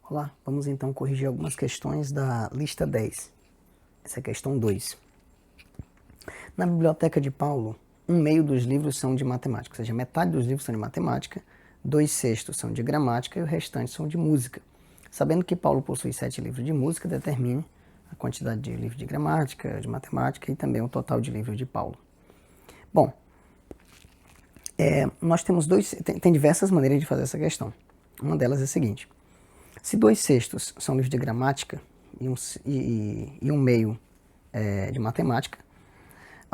Olá, vamos então corrigir algumas questões da lista 10. Essa é a questão 2. Na biblioteca de Paulo, 1/2 dos livros são de matemática, ou seja, metade dos livros são de matemática, 2/6 são de gramática e o restante são de música. Sabendo que Paulo possui 7 livros de música, determine a quantidade de livros de gramática, de matemática e também o total de livros de Paulo. Bom, nós temos tem diversas maneiras de fazer essa questão. Uma delas é a seguinte: se 2/6 são livros de gramática e 1/2 de matemática,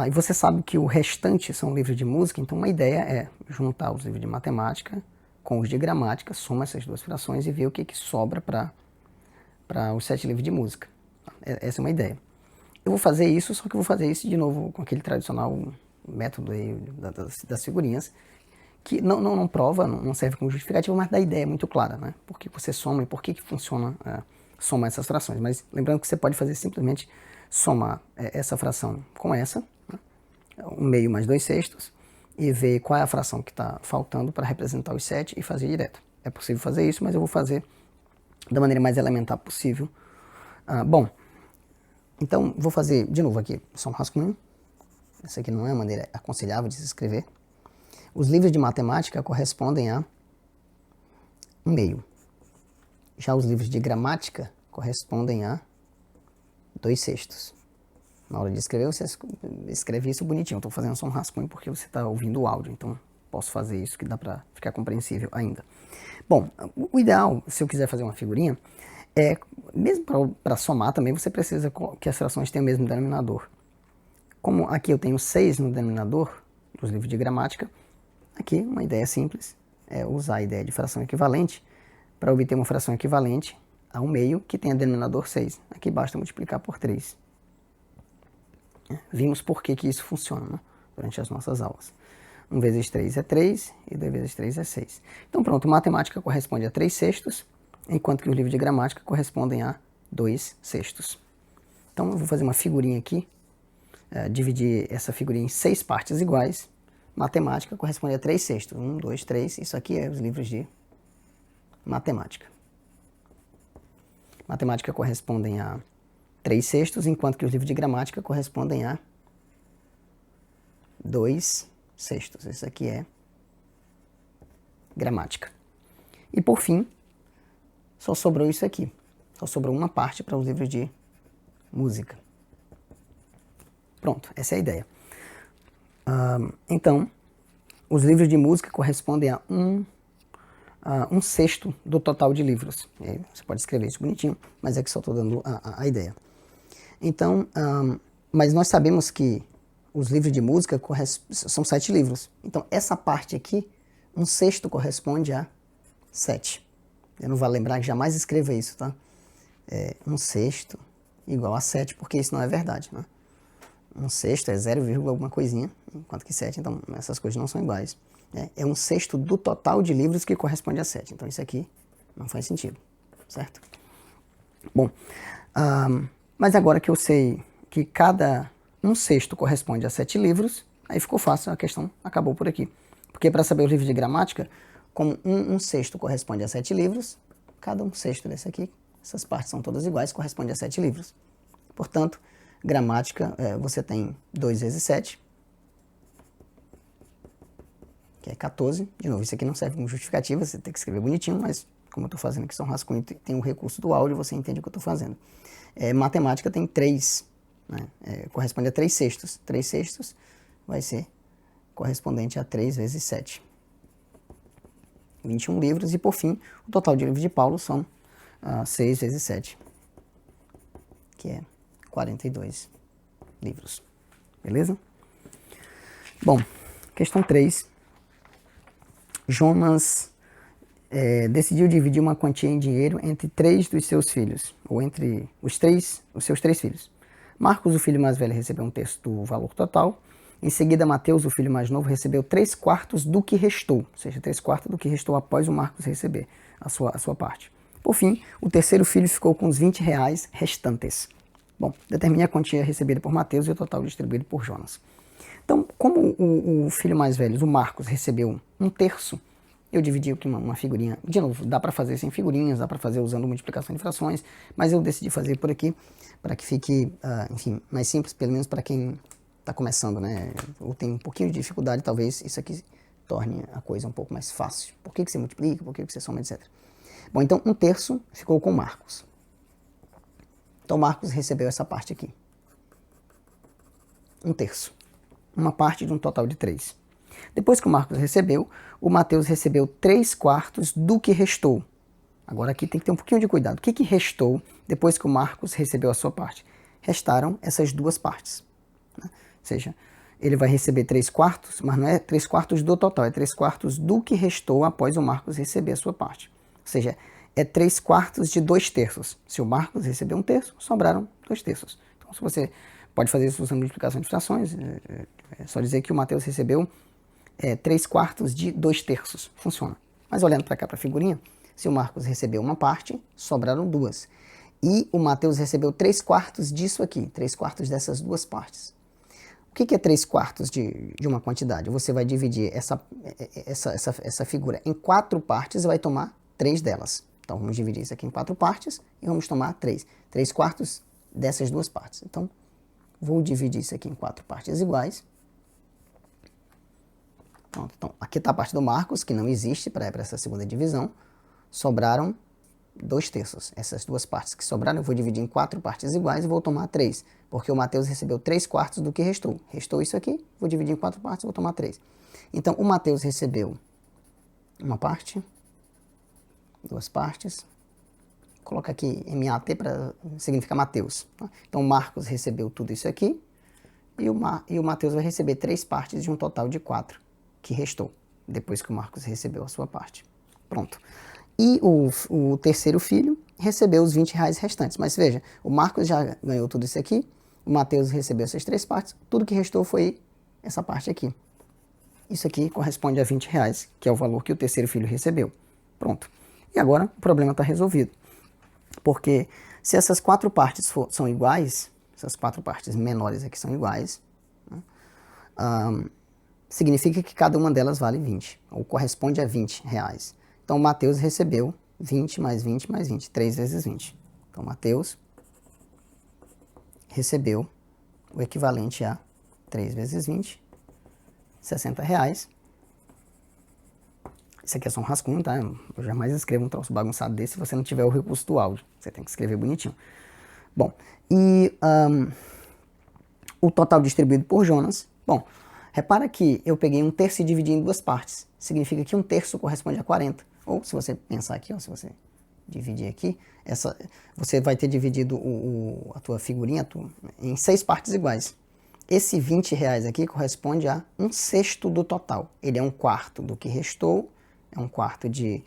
e você sabe que o restante são livros de música, então uma ideia é juntar os livros de matemática com os de gramática, soma essas duas frações e ver o que sobra para os 7 livros de música. Essa é uma ideia. Eu vou fazer isso, só que eu vou fazer isso de novo com aquele tradicional método aí das figurinhas, que não prova, não serve como justificativa, mas dá ideia muito clara, né? Por que você soma e por que funciona somar essas frações. Mas lembrando que você pode fazer simplesmente somar essa fração com essa, né? 1/2 mais 2/6, e ver qual é a fração que está faltando para representar os 7 e fazer direto. É possível fazer isso, mas eu vou fazer da maneira mais elementar possível. Bom, então vou fazer de novo aqui só um rascunho. Essa aqui não é a maneira aconselhável de se escrever. Os livros de matemática correspondem a 1/2. Já os livros de gramática correspondem a 2/6. Na hora de escrever, você escreve isso bonitinho. Estou fazendo só um rascunho porque você está ouvindo o áudio, então posso fazer isso que dá para ficar compreensível ainda. Bom, o ideal, se eu quiser fazer uma figurinha, mesmo para somar também, você precisa que as frações tenham o mesmo denominador. Como aqui eu tenho 6 no denominador dos livros de gramática, aqui uma ideia simples é usar a ideia de fração equivalente para obter uma fração equivalente a 1/2 que tenha denominador 6. Aqui basta multiplicar por 3. Vimos por que isso funciona, né, durante as nossas aulas. 1 vezes 3 é 3 e 2 vezes 3 é 6. Então pronto, matemática corresponde a 3/6, enquanto que os livros de gramática correspondem a 2/6. Então eu vou fazer uma figurinha aqui, dividir essa figurinha em 6 partes iguais. Matemática corresponde a 3/6. 1, 2, 3. Isso aqui é os livros de matemática. Matemática correspondem a 3/6, enquanto que os livros de gramática correspondem a 2/6. Isso aqui é gramática. E por fim, só sobrou isso aqui. Só sobrou uma parte para os livros de música. Pronto, essa é a ideia. Então, os livros de música correspondem a 1/6 do total de livros. Você pode escrever isso bonitinho, mas é que só estou dando a ideia. Então, mas nós sabemos que os livros de música são 7 livros. Então, essa parte aqui, 1/6 corresponde a 7. Eu não vou lembrar que jamais escreva isso, tá? 1/6 igual a 7, porque isso não é verdade, né? 1/6 é 0, alguma coisinha, enquanto que 7, então essas coisas não são iguais. É 1/6 do total de livros que corresponde a 7. Então isso aqui não faz sentido, certo? Bom, mas agora que eu sei que cada 1/6 corresponde a 7 livros, aí ficou fácil, a questão acabou por aqui. Porque para saber os livros de gramática, como 1/6 corresponde a 7 livros, cada 1/6 desse aqui, essas partes são todas iguais, corresponde a 7 livros. Portanto, gramática, você tem 2 vezes 7, que é 14. De novo, isso aqui não serve como justificativa, você tem que escrever bonitinho, mas como eu estou fazendo aqui só um rascunho, tem o recurso do áudio, você entende o que eu estou fazendo. Matemática tem 3, né? Corresponde a 3/6. 3/6 vai ser correspondente a 3 vezes 7. 21 livros, e por fim, o total de livros de Paulo são 6 vezes 7, que é 42 livros. Beleza? Bom, questão 3. Jonas decidiu dividir uma quantia em dinheiro entre 3 dos seus filhos, ou entre os seus 3 filhos. Marcos, o filho mais velho, recebeu 1/3 do valor total. Em seguida, Mateus, o filho mais novo, recebeu 3/4 do que restou, ou seja, 3/4 do que restou após o Marcos receber a sua parte. Por fim, o terceiro filho ficou com os R$ 20 restantes. Bom, determine a quantia recebida por Mateus e o total distribuído por Jonas. Então, como o filho mais velho, o Marcos, recebeu 1/3 Eu dividi aqui uma figurinha. De novo, dá para fazer sem figurinhas, dá para fazer usando multiplicação de frações, mas eu decidi fazer por aqui para que fique, enfim, mais simples, pelo menos para quem está começando, né? Ou tem um pouquinho de dificuldade, talvez isso aqui torne a coisa um pouco mais fácil. Por que você multiplica, por que você soma, etc. Bom, então 1/3 ficou com Marcos. Então Marcos recebeu essa parte aqui. 1/3. Uma parte de um total de 3. Depois que o Marcos recebeu, o Mateus recebeu 3/4 do que restou. Agora aqui tem que ter um pouquinho de cuidado. O que restou depois que o Marcos recebeu a sua parte? Restaram essas duas partes. Né? Ou seja, ele vai receber 3/4, mas não é 3/4 do total, é 3/4 do que restou após o Marcos receber a sua parte. Ou seja, é 3/4 de 2/3. Se o Marcos recebeu 1/3, sobraram 2/3. Então, se você pode fazer isso usando multiplicação de frações, é só dizer que o Mateus recebeu 3/4 de 2/3. Funciona. Mas olhando para cá para a figurinha, se o Marcos recebeu uma parte, sobraram duas. E o Mateus recebeu 3/4 disso aqui, 3/4 dessas duas partes. O que é 3/4 de uma quantidade? Você vai dividir essa figura em 4 partes e vai tomar 3 delas. Então vamos dividir isso aqui em 4 partes e vamos tomar 3. 3/4 dessas duas partes. Então vou dividir isso aqui em 4 partes iguais. Pronto, então aqui está a parte do Marcos, que não existe para essa segunda divisão. Sobraram 2/3. Essas duas partes que sobraram eu vou dividir em 4 partes iguais e vou tomar 3. Porque o Mateus recebeu 3/4 do que restou. Restou isso aqui, vou dividir em 4 partes e vou tomar 3. Então o Mateus recebeu uma parte, duas partes. Coloca aqui MAT para significar Mateus. Tá? Então o Marcos recebeu tudo isso aqui e o Mateus vai receber 3 partes de um total de 4 que restou, depois que o Marcos recebeu a sua parte. Pronto. E o terceiro filho recebeu os R$20 restantes. Mas veja, o Marcos já ganhou tudo isso aqui, o Mateus recebeu essas 3 partes, tudo que restou foi essa parte aqui. Isso aqui corresponde a R$20, que é o valor que o terceiro filho recebeu. Pronto. E agora o problema está resolvido. Porque se essas 4 partes são iguais, essas 4 partes menores aqui são iguais, né, significa que cada uma delas vale 20, ou corresponde a R$20. Então, o Mateus recebeu 20 mais 20 mais 20, 3 vezes 20. Então, Mateus recebeu o equivalente a 3 vezes 20, R$60. Isso aqui é só um rascunho, tá? Eu jamais escrevo um troço bagunçado desse se você não tiver o recurso do áudio. Você tem que escrever bonitinho. Bom, e o total distribuído por Jonas. Bom, repara que eu peguei 1/3 e dividi em 2 partes. Significa que 1/3 corresponde a 40. Ou se você pensar aqui, ó, se você dividir aqui, você vai ter dividido a tua figurinha em 6 partes iguais. Esse R$20 aqui corresponde a 1/6 do total. Ele é 1/4 do que restou, é 1/4 de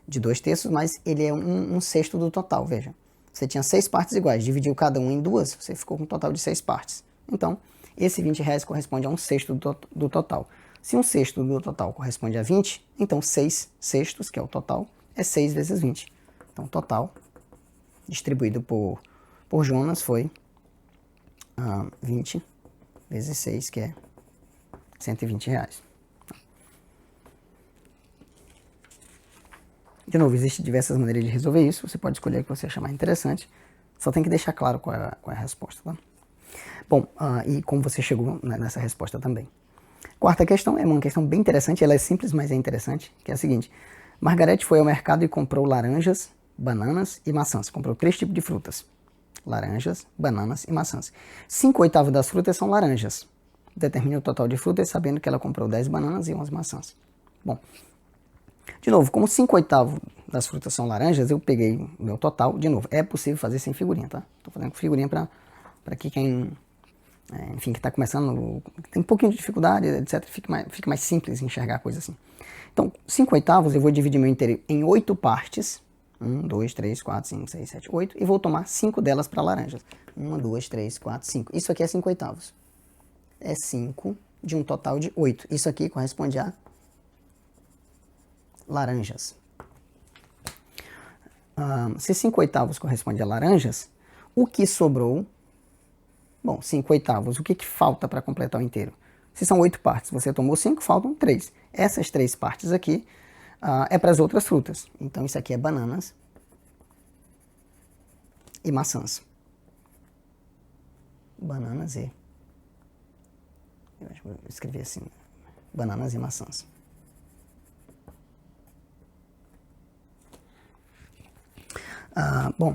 2/3, mas ele é 1/6 do total, veja. Você tinha 6 partes iguais, dividiu cada uma em 2, você ficou com um total de 6 partes. Então, esse R$20 corresponde a 1/6 do total. Se 1/6 do total corresponde a 20, então 6/6, que é o total, é 6 vezes 20. Então, o total distribuído por Jonas foi 20 vezes 6, que é R$120. De novo, existem diversas maneiras de resolver isso. Você pode escolher a que você achar mais interessante. Só tem que deixar claro qual é a resposta. Tá? Bom, e como você chegou nessa resposta também. Quarta questão é uma questão bem interessante. Ela é simples, mas é interessante. Que é a seguinte. Margarete foi ao mercado e comprou laranjas, bananas e maçãs. Comprou 3 tipos de frutas. Laranjas, bananas e maçãs. 5/8 das frutas são laranjas. Determine o total de frutas sabendo que ela comprou 10 bananas e 11 maçãs. Bom, de novo, como 5/8 das frutas são laranjas, eu peguei o meu total. De novo, é possível fazer sem figurinha, tá? Estou fazendo com figurinha para que quem, enfim, que está começando, tem um pouquinho de dificuldade, etc., fique mais simples enxergar a coisa assim. Então, 5/8 eu vou dividir meu inteiro em 8 partes. 1, 2, 3, 4, 5, 6, 7, 8. E vou tomar 5 delas para laranjas. 1, 2, 3, 4, 5. Isso aqui é 5/8. É 5 de um total de 8. Isso aqui corresponde a laranjas. Se 5/8 corresponde a laranjas, o que sobrou... Bom, 5/8, o que falta para completar o inteiro? Se são 8 partes, você tomou 5, faltam 3. Essas 3 partes aqui é para as outras frutas. Então isso aqui é bananas e maçãs. Bananas e... eu acho que vou escrever assim. Bananas e maçãs. Bom,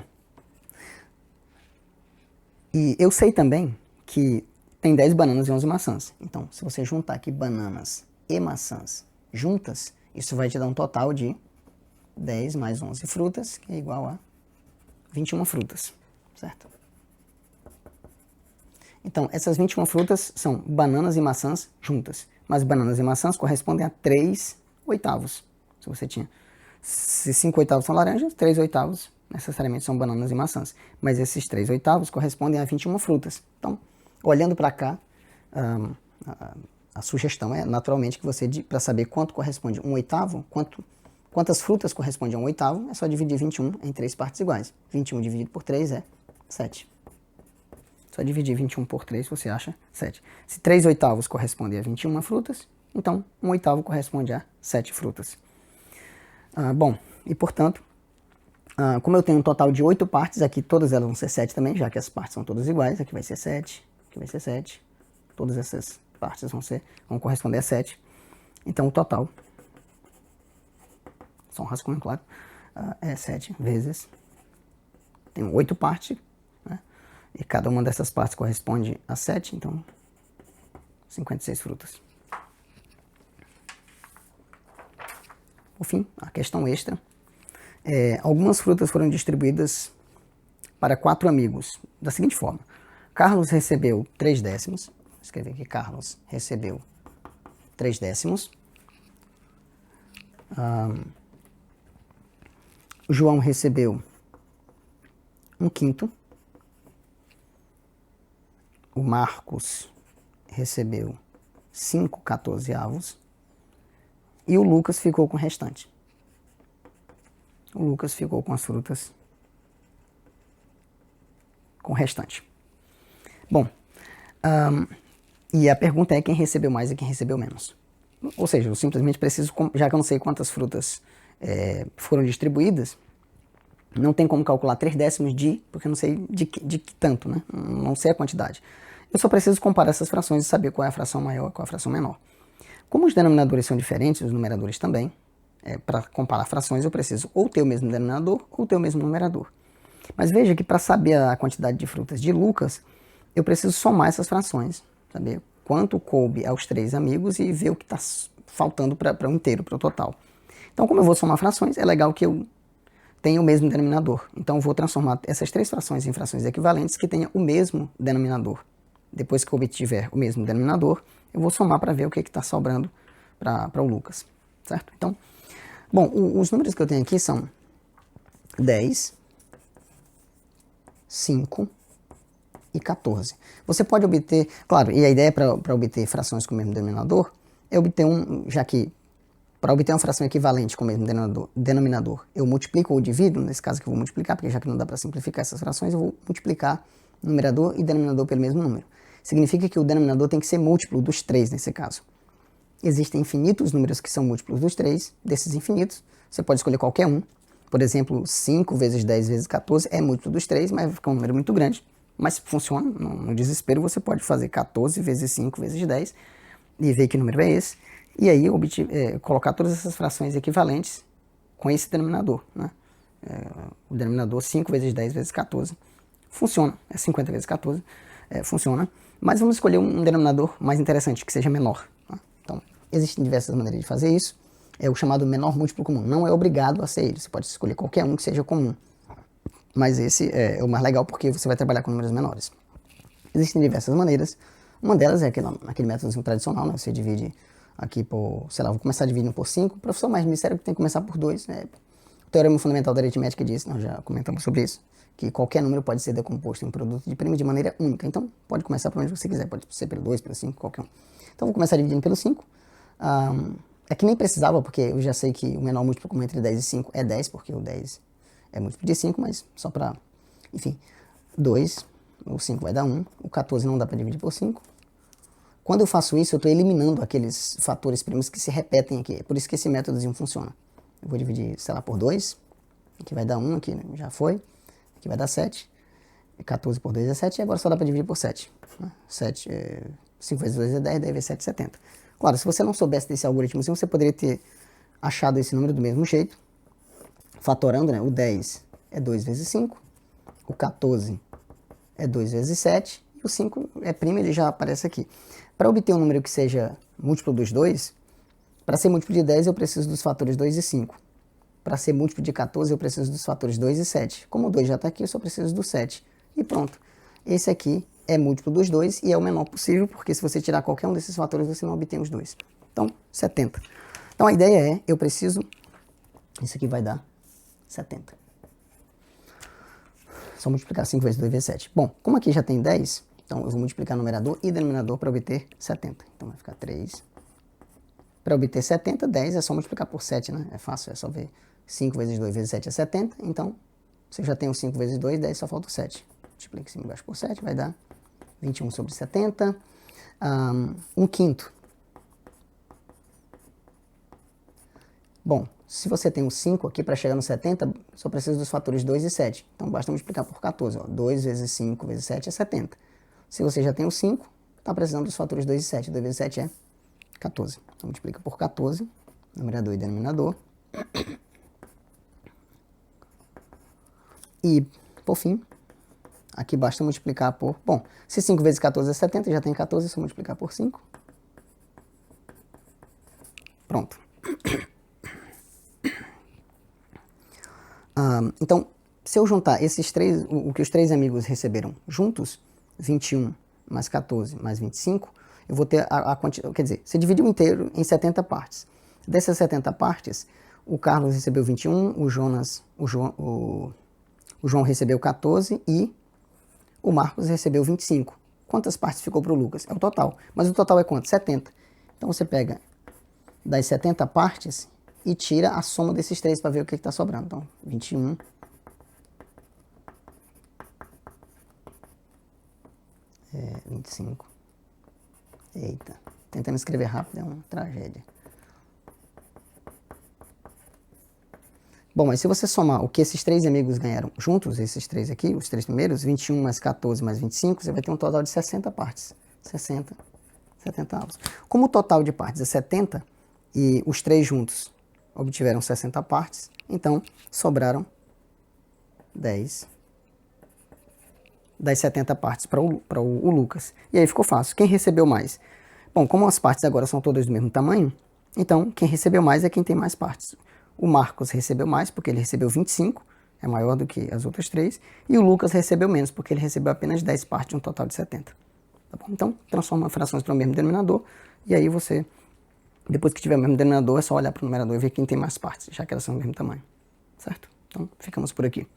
e eu sei também que tem 10 bananas e 11 maçãs. Então, se você juntar aqui bananas e maçãs juntas, isso vai te dar um total de 10 mais 11 frutas, que é igual a 21 frutas, certo? Então, essas 21 frutas são bananas e maçãs juntas. Mas bananas e maçãs correspondem a 3 oitavos. Se você tinha... se 5 oitavos são laranjas, 3 oitavos necessariamente são bananas e maçãs. Mas esses 3 oitavos correspondem a 21 frutas. Então, olhando para cá, a sugestão é naturalmente que você, para saber quanto corresponde um oitavo, quantas frutas correspondem a um oitavo, é só dividir 21 em 3 partes iguais. 21 dividido por 3 é 7. Só dividir 21 por 3 você acha 7. Se 3 oitavos correspondem a 21 frutas, então 1 oitavo corresponde a 7 frutas. Bom, e portanto, como eu tenho um total de 8 partes, aqui todas elas vão ser 7 também, já que as partes são todas iguais. Aqui vai ser 7, aqui vai ser 7. Todas essas partes vão corresponder a 7. Então o total, só um rascunho, claro, é 7 vezes... tem 8 partes, né? E cada uma dessas partes corresponde a 7, então 56 frutas. Por fim, a questão extra. Algumas frutas foram distribuídas para 4 amigos, da seguinte forma. Carlos recebeu 3/10. Vou escrever aqui, Carlos recebeu 3/10. O João recebeu 1/5. O Marcos recebeu 5/14. E o Lucas ficou com o restante. O Lucas ficou com as frutas com o restante. Bom, e a pergunta é quem recebeu mais e quem recebeu menos. Ou seja, eu simplesmente preciso, já que eu não sei quantas frutas foram distribuídas, não tem como calcular 3/10 porque eu não sei de que tanto, né? Não sei a quantidade. Eu só preciso comparar essas frações e saber qual é a fração maior e qual é a fração menor. Como os denominadores são diferentes, os numeradores também, para comparar frações eu preciso ou ter o mesmo denominador ou ter o mesmo numerador. Mas veja que para saber a quantidade de frutas de Lucas, eu preciso somar essas frações, saber quanto coube aos 3 amigos e ver o que está faltando para o inteiro, para o total. Então, como eu vou somar frações, é legal que eu tenha o mesmo denominador. Então, eu vou transformar essas 3 frações em frações equivalentes que tenham o mesmo denominador. Depois que eu obtiver o mesmo denominador, eu vou somar para ver o que está sobrando para o Lucas, certo? Então, bom, os números que eu tenho aqui são 10, 5 e 14. Você pode obter, claro, e a ideia para obter frações com o mesmo denominador é obter já que para obter uma fração equivalente com o mesmo denominador, eu multiplico ou divido, nesse caso que eu vou multiplicar, porque já que não dá para simplificar essas frações, eu vou multiplicar numerador e denominador pelo mesmo número. Significa que o denominador tem que ser múltiplo dos 3 nesse caso. Existem infinitos números que são múltiplos dos 3, desses infinitos, você pode escolher qualquer um. Por exemplo, 5 vezes 10 vezes 14 é múltiplo dos 3, mas vai ficar um número muito grande. Mas funciona, no desespero você pode fazer 14 vezes 5 vezes 10 e ver que número é esse. E aí colocar todas essas frações equivalentes com esse denominador, né? O denominador 5 vezes 10 vezes 14 funciona, é 50 vezes 14, funciona. Mas vamos escolher um denominador mais interessante, que seja menor. Tá? Então, existem diversas maneiras de fazer isso. É o chamado menor múltiplo comum. Não é obrigado a ser ele, você pode escolher qualquer um que seja comum. Mas esse é o mais legal porque você vai trabalhar com números menores. Existem diversas maneiras. Uma delas é aquele método tradicional, né? Você divide aqui por, sei lá, vou começar dividindo por 5. O professor mais me disseram que tem que começar por 2. Né? O Teorema Fundamental da Aritmética diz, nós já comentamos sobre isso, que qualquer número pode ser decomposto em produto de primas de maneira única. Então, pode começar por onde você quiser, pode ser pelo 2, pelo 5, qualquer um. Então, vou começar dividindo pelo 5. Aqui nem precisava, porque eu já sei que o menor múltiplo comum entre 10 e 5 é 10, porque o 10 é múltiplo de 5, mas só para, enfim, 2, o 5 vai dar 1, o 14 não dá para dividir por 5. Quando eu faço isso, eu estou eliminando aqueles fatores primos que se repetem aqui, é por isso que esse métodozinho funciona. Eu vou dividir, sei lá, por 2. Aqui vai dar 1, aqui já foi. Aqui vai dar 7. 14 por 2 é 7, e agora só dá para dividir por 7. 5 vezes 2 é 10, 10 vezes 7 é 70. Claro, se você não soubesse desse algoritmo, você poderia ter achado esse número do mesmo jeito, fatorando, né? O 10 é 2 vezes 5, o 14 é 2 vezes 7, e o 5 é primo, ele já aparece aqui. Para obter um número que seja múltiplo dos 2, para ser múltiplo de 10 eu preciso dos fatores 2 e 5. Para ser múltiplo de 14 eu preciso dos fatores 2 e 7. Como o 2 já está aqui, eu só preciso do 7. E pronto. Esse aqui é múltiplo dos 2 e é o menor possível, porque se você tirar qualquer um desses fatores, você não obtém os 2. Então, 70. Então a ideia é, eu preciso, isso aqui vai dar 70. Só multiplicar 5 vezes 2 vezes 7. Bom, como aqui já tem 10, então eu vou multiplicar numerador e denominador para obter 70. Então vai ficar 3. Para obter 70, 10 é só multiplicar por 7, né? É fácil, é só ver 5 vezes 2 vezes 7 é 70. Então, você já tem o 5 vezes 2, 10, só falta o 7. Multiplica em cima e embaixo por 7, vai dar 21 sobre 70. 1/5. Bom, se você tem um 5 aqui, para chegar no 70, só precisa dos fatores 2 e 7. Então, basta multiplicar por 14. Ó. 2 vezes 5 vezes 7 é 70. Se você já tem o 5, está precisando dos fatores 2 e 7. 2 vezes 7 é 14. Então, multiplica por 14, numerador e denominador. E, por fim, aqui basta multiplicar por... Bom, se 5 vezes 14 é 70, já tem 14, é só multiplicar por 5. Pronto. Então, se eu juntar esses três, o que os três amigos receberam juntos, 21 mais 14 mais 25, eu vou ter a quantidade... Quer dizer, você divide o inteiro em 70 partes. Dessas 70 partes, o Carlos recebeu 21, o João recebeu 14 e o Marcos recebeu 25. Quantas partes ficou para o Lucas? É o total. Mas o total é quanto? 70. Então você pega das 70 partes e tira a soma desses três para ver o que está sobrando. Então, 21. É, 25. Eita. Tentando escrever rápido é uma tragédia. Bom, mas se você somar o que esses três amigos ganharam juntos, esses três aqui, os três primeiros, 21 mais 14 mais 25, você vai ter um total de 60 partes. 70 avos. Como o total de partes é 70 e os três juntos obtiveram 60 partes, então sobraram 10 das 70 partes para o Lucas. E aí ficou fácil. Quem recebeu mais? Bom, como as partes agora são todas do mesmo tamanho, então quem recebeu mais é quem tem mais partes. O Marcos recebeu mais porque ele recebeu 25, é maior do que as outras três, e o Lucas recebeu menos porque ele recebeu apenas 10 partes de um total de 70. Tá bom? Então, transforma frações para o mesmo denominador, e aí você, depois que tiver o mesmo denominador, é só olhar para o numerador e ver quem tem mais partes, já que elas são do mesmo tamanho. Certo? Então, ficamos por aqui.